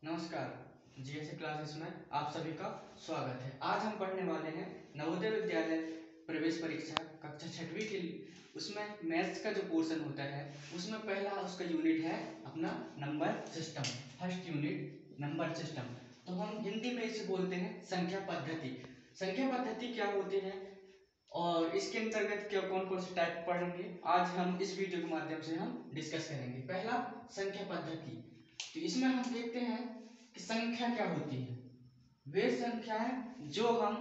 नमस्कार। GSA classes में आप सभी का स्वागत है। आज हम पढ़ने वाले हैं नवोदय विद्यालय प्रवेश परीक्षा कक्षा 6वीं के लिए। उसमें मैथ्स का जो पोर्शन होता है उसमें पहला उसका यूनिट है अपना number system. First unit number system. तो हम हिंदी में इसे बोलते हैं संख्या पद्धति। संख्या पद्धति क्या होती है और इसके अंतर्गत क्या कौन कौन से टाइप पढ़ेंगे आज हम इस वीडियो के माध्यम से हम डिस्कस करेंगे। पहला संख्या पद्धति। तो इसमें हम देखते हैं कि संख्या क्या होती है। वे संख्याएं जो हम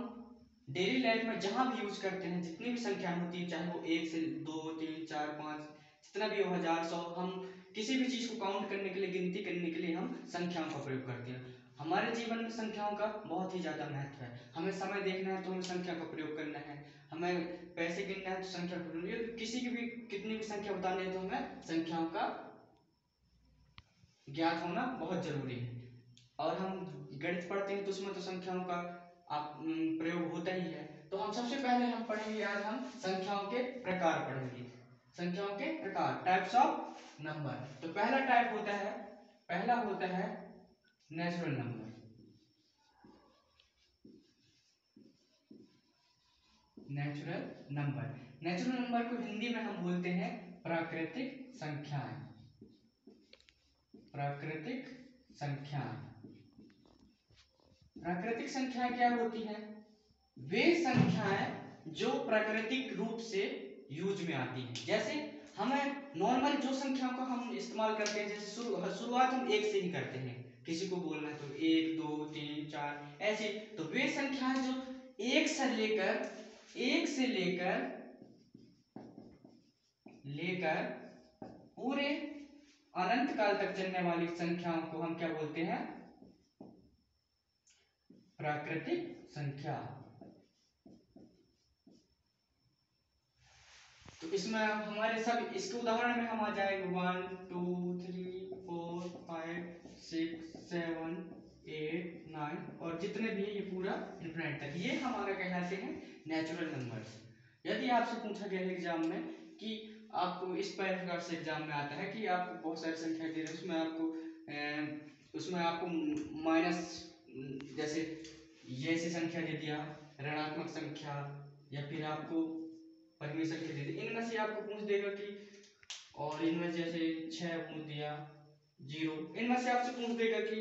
डेली लाइफ में जहां भी यूज करते हैं, जितनी भी संख्या होती है, चाहे वो 1 से 2 3 4 5 जितना भी हो, 1000 100, हम किसी भी चीज को काउंट करने के लिए, गिनती करने के लिए हम संख्याओं का प्रयोग करते हैं। हमारे जीवन में संख्याओं का बहुत ही ज्यादा महत्व है। हमें समय देखना है तो हमें संख्या का प्रयोग करना है, हमें पैसे गिनना है तो संख्या का प्रयोग, किसी की भी कितनी भी संख्या बतानी है तो हमें संख्याओं का ज्ञात होना बहुत जरूरी है। और हम गणित पढ़ते हैं तो उसमें तो संख्याओं का प्रयोग होता ही है। तो हम सबसे पहले हम पढ़ेंगे, आज हम संख्याओं के प्रकार पढ़ेंगे। संख्याओं के प्रकार, टाइप्स ऑफ नंबर। तो पहला होता है नेचुरल नंबर। नेचुरल नंबर को हिंदी में हम बोलते हैं प्राकृतिक संख्याएं। प्राकृतिक संख्याएं। प्राकृतिक संख्याएं क्या होती हैं? वे संख्याएं जो प्राकृतिक रूप से यूज में आती हैं। जैसे हमें नॉर्मल जो संख्याओं का हम इस्तेमाल करते हैं, जैसे शुरुआत हम एक से ही करते हैं, किसी को बोलना है तो 1 2 3 4 ऐसे। तो वे संख्याएं जो एक से लेकर पूरे अनंत काल तक चलने वाली संख्याओं को हम क्या बोलते हैं? प्राकृतिक संख्या। तो इसमें हमारे सब इसके उदाहरण में हम आ जाएंगे 1 2 3 4 5 6 7 8 9 और जितने भी है ये पूरा इनफिनिट तक, ये हमारा कहलाते हैं नेचुरल नंबर्स। यदि आपसे पूछा गया है एग्जाम में कि आपको इस प्रकार से एग्जाम में आता है कि आपको बहुत सारी संख्या दे रहे हैं, उसमें आपको माइनस, जैसे ये ऐसी संख्या दे दिया, ऋणात्मक संख्या, या फिर आपको परिमेय संख्या दे दी, इनमें से आपको पूछ देगा कि, और इनमें जैसे 6 पूछ दिया 0, इनमें से आपसे पूछ देगा कि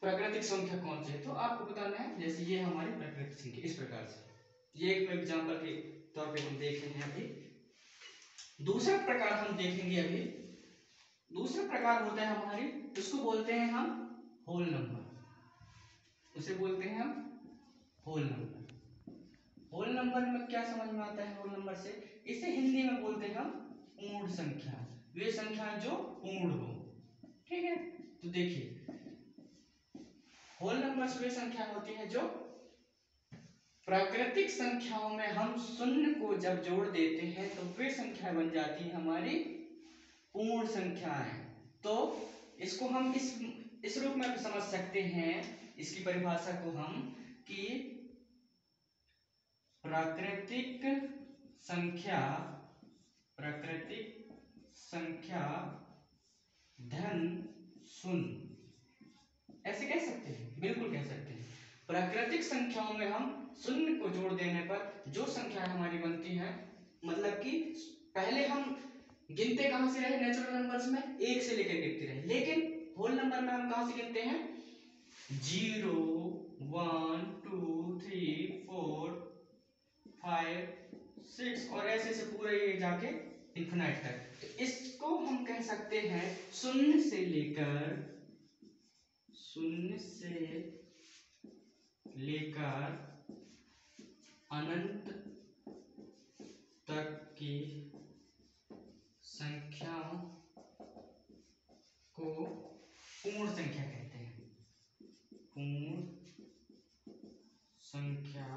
प्राकृतिक संख्या कौन सी है, तो आपको बताना है जैसे ये हमारी प्राकृतिक संख्या इस प्रकार से। ये एक एग्जांपल के तौर पे हम देख रहे हैं। अभी दूसरा प्रकार हम देखेंगे। अभी दूसरा प्रकार होता है हमारी, उसको बोलते हैं हम होल नंबर। उसे बोलते हैं हम होल नंबर। होल नंबर में क्या समझ में आता है? होल नंबर से इसे हिंदी में बोलते हैं हम पूर्ण संख्या। वे संख्या जो पूर्ण हो, ठीक है। तो देखिए, होल नंबर्स वे संख्या होती है जो प्राकृतिक संख्याओं में हम शून्य को जब जोड़ देते हैं तो वे संख्या बन जाती है हमारी पूर्ण संख्याएं। तो इसको हम इस रूप में भी समझ सकते हैं, इसकी परिभाषा को हम, कि प्राकृतिक संख्या धन शून्य, ऐसे कह सकते हैं, बिल्कुल कह सकते हैं। प्राकृतिक संख्याओं में हम शून्य को जोड़ देने पर जो संख्या हमारी बनती है, मतलब कि पहले हम गिनते कहां से रहे? नेचुरल नंबर्स में 1 से लेकर गिनते रहे, लेकिन होल नंबर में हम कहां से गिनते हैं? 0 1 2 3 4 5 6 और ऐसे से पूरा ये जाके इन्फिनाइट तक। तो इसको हम कह सकते हैं शून्य से लेकर अनंत तक की संख्याओं को पूर्ण संख्या कहते हैं। पूर्ण संख्या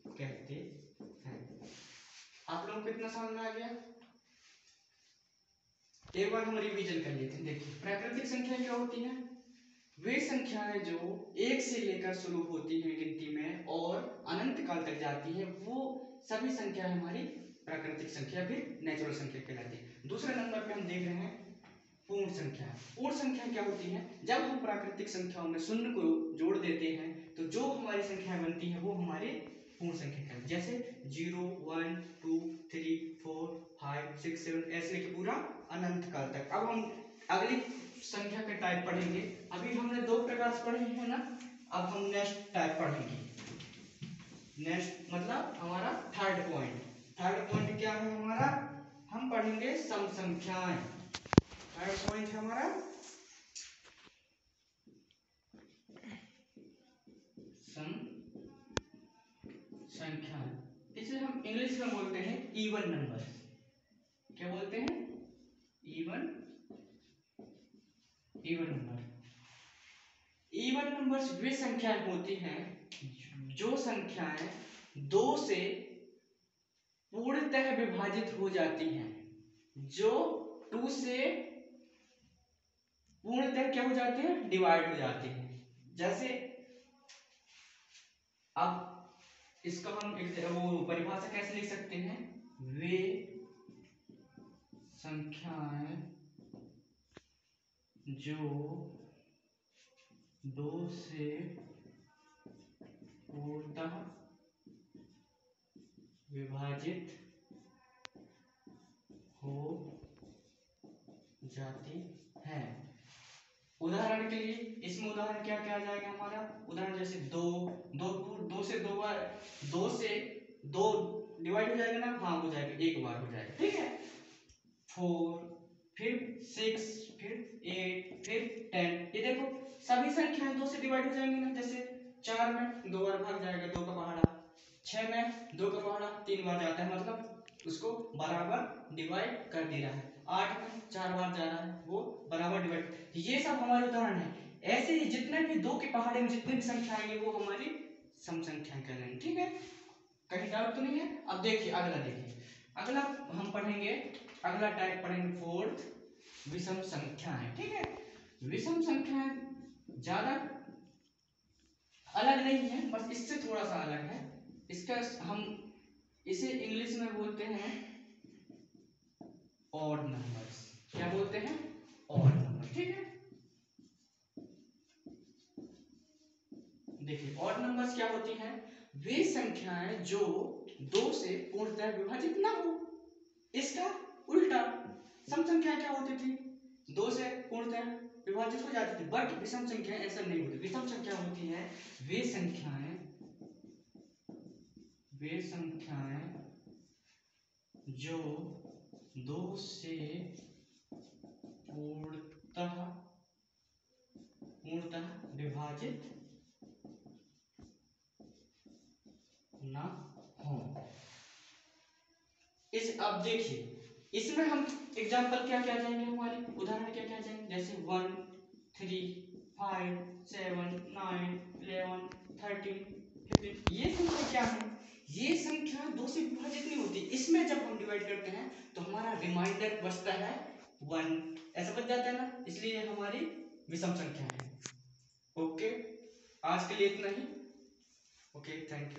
कहते हैं। आप लोगों को इतना समझ में आ गया? एक बार हम रिवीजन कर लेते हैं। देखिए, प्राकृतिक संख्या क्या होती है? वे संख्याएं जो 1 से लेकर शुरू होती हैं गिनती में और अनंत काल तक जाती हैं, वो सभी संख्याएं हमारी प्राकृतिक संख्या, फिर नेचुरल संख्या कहलाती है। दूसरे नंबर पे हम देख रहे हैं पूर्ण संख्या। पूर्ण संख्या क्या होती है? जब हम प्राकृतिक संख्याओं में शून्य को जोड़ देते हैं तो जो हमारी संख्याएं बनती है वो हमारी पूर्ण संख्या कहलाती है। जैसे 0 1 2 3 4 5 6 7 ऐसे लेके पूरा अनंत काल तक। अब हम अगली संख्या के टाइप पढ़ेंगे। अभी हमने दो प्रकार से पढ़े हैं ना, अब हम नेक्स्ट टाइप पढ़ेंगे। नेक्स्ट मतलब हमारा थर्ड पॉइंट। थर्ड पॉइंट क्या है हमारा? हम पढ़ेंगे सम संख्याएं। थर्ड पॉइंट है हमारा सम संख्याएं। इसे हम इंग्लिश में बोलते हैं इवन नंबर्स। क्या बोलते हैं? Even number. इवन नंबर्स वे संख्याएं होती हैं जो संख्याएं 2 से पूर्णतः विभाजित हो जाती हैं। जो 2 से पूर्णतः क्या हो जाती है? डिवाइड हो जाती है। जैसे अब इसका हम वो परिभाषा कैसे लिख सकते हैं? वे संख्याएं जो 2 से पूर्णतः विभाजित हो जाती हैं। उदाहरण के लिए इसमें उदाहरण क्या क्या आ जाएगा हमारा? उदाहरण जैसे 2 से 2 बार 2 से 2 डिवाइड हो जाएगा ना? हाँ हो जाएगा, एक बार हो जाएगा, ठीक है। 4 फिर 6 फिर 8 फिर 10। ये देखो सभी संख्याएं 2 से डिवाइड हो जाएंगी ना। जैसे 4 में 2 बार भाग जाएगा, 2 का पहाड़ा। 6 में 2 का पहाड़ा 3 बार जाता है, मतलब उसको बराबर डिवाइड कर दे रहा है। 8 में 4 बार जा रहा है, वो बराबर डिवाइड। ये सब हमारे उदाहरण है। ऐसे ही जितने भी 2 के पहाड़े में जितनी भी संख्या आएंगे वो हमारी सम संख्या कहलाएंगी, ठीक है। कहीं डाउट तो नहीं है? अब देखिए अगला, देखिए अगला हम पढ़ेंगे, अगला टाइप पढ़ेंगे फोर्थ, विषम संख्याएं, ठीक है। विषम संख्याएं ज्यादा अलग नहीं है, बस इससे थोड़ा सा अलग है। इसका हम इसे इंग्लिश में बोलते हैं ऑड नंबर्स। क्या बोलते हैं? ऑड नंबर, ठीक है। देखिए ऑड नंबर्स क्या होती हैं? वे संख्याएं जो 2 से पूर्णतः विभाजित ना हो। इसका उल्टा सम संख्या क्या होती थी? 2 से पूर्णतः विभाजित हो जाती थी। बट विषम संख्याएं ऐसा नहीं होती। विषम संख्या होती है वे संख्याएं जो 2 से पूर्णतः विभाजित ना हो। अब देखिए इसमें हम एग्जांपल क्या क्या जाएंगे, हमारे उदाहरण क्या क्या जाएंगे? जैसे 1 3 5 7 9 11 13 15। ये संख्या क्या है? ये संख्या 2 से विभाजित नहीं होती। इसमें जब हम डिवाइड करते हैं तो हमारा रिमाइंडर बचता है 1, ऐसा बच जाता है ना, इसलिए हमारी विषम संख्या है। ओके, आज के लिए इतना ही। Okay, thank you.